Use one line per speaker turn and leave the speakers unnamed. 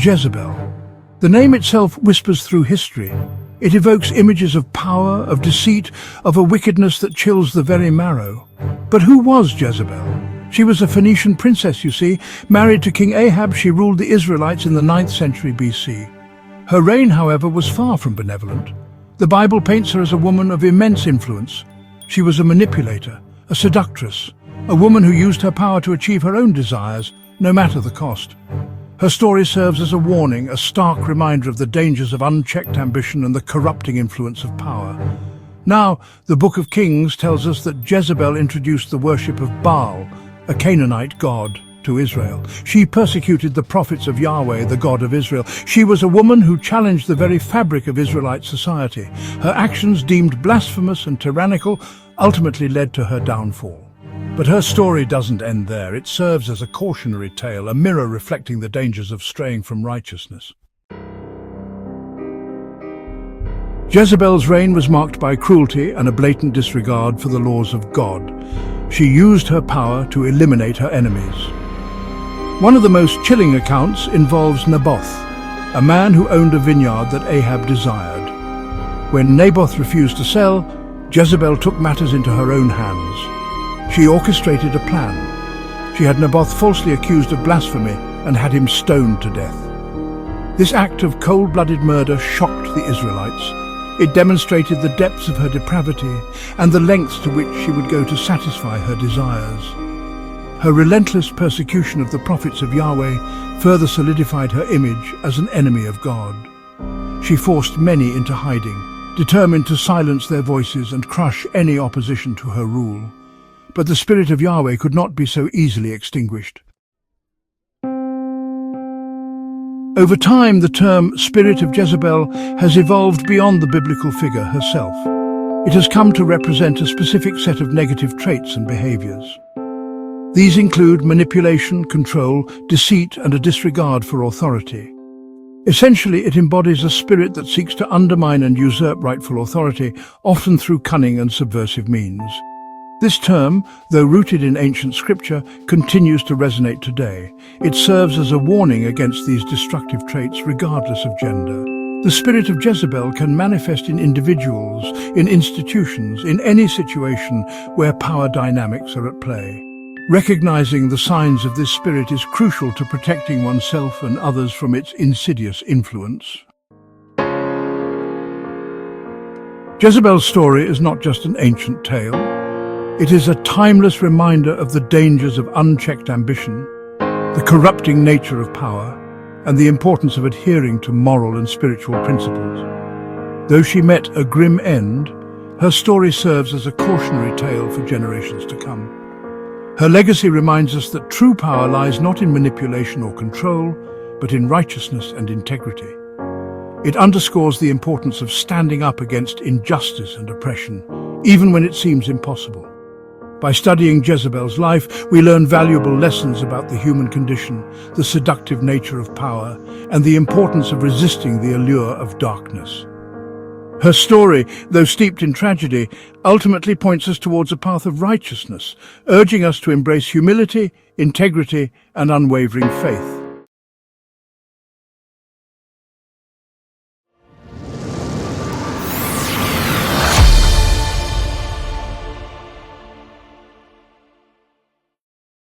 Jezzabell. The name itself whispers through history. It evokes images of power, of deceit, of a wickedness that chills the very marrow. But who was Jezebel? She was a Phoenician princess, you see. Married to King Ahab, she ruled the Israelites in the 9th century BC. Her reign, however, was far from benevolent. The Bible paints her as a woman of immense influence. She was a manipulator, a seductress, a woman who used her power to achieve her own desires, no matter the cost. Her story serves as a warning, a stark reminder of the dangers of unchecked ambition and the corrupting influence of power. Now, the Book of Kings tells us that Jezzabel introduced the worship of Baal, a Canaanite god, to Israel. She persecuted the prophets of Yahweh, the God of Israel. She was a woman who challenged the very fabric of Israelite society. Her actions, deemed blasphemous and tyrannical, ultimately led to her downfall. But her story doesn't end there. It serves as a cautionary tale, a mirror reflecting the dangers of straying from righteousness. Jezebel's reign was marked by cruelty and a blatant disregard for the laws of God. She used her power to eliminate her enemies. One of the most chilling accounts involves Naboth, a man who owned a vineyard that Ahab desired. When Naboth refused to sell, Jezebel took matters into her own hands. She orchestrated a plan. She had Naboth falsely accused of blasphemy and had him stoned to death. This act of cold-blooded murder shocked the Israelites. It demonstrated the depths of her depravity and the lengths to which she would go to satisfy her desires. Her relentless persecution of the prophets of Yahweh further solidified her image as an enemy of God. She forced many into hiding, determined to silence their voices and crush any opposition to her rule. But the spirit of Yahweh could not be so easily extinguished. Over time, the term Spirit of Jezebel has evolved beyond the biblical figure herself. It has come to represent a specific set of negative traits and behaviors. These include manipulation, control, deceit, and a disregard for authority. Essentially, it embodies a spirit that seeks to undermine and usurp rightful authority, often through cunning and subversive means. This term, though rooted in ancient scripture, continues to resonate today. It serves as a warning against these destructive traits regardless of gender. The spirit of Jezebel can manifest in individuals, in institutions, in any situation where power dynamics are at play. Recognizing the signs of this spirit is crucial to protecting oneself and others from its insidious influence. Jezebel's story is not just an ancient tale. It is a timeless reminder of the dangers of unchecked ambition, the corrupting nature of power, and the importance of adhering to moral and spiritual principles. Though she met a grim end, her story serves as a cautionary tale for generations to come. Her legacy reminds us that true power lies not in manipulation or control, but in righteousness and integrity. It underscores the importance of standing up against injustice and oppression, even when it seems impossible. By studying Jezebel's life, we learn valuable lessons about the human condition, the seductive nature of power, and the importance of resisting the allure of darkness. Her story, though steeped in tragedy, ultimately points us towards a path of righteousness, urging us to embrace humility, integrity, and unwavering faith.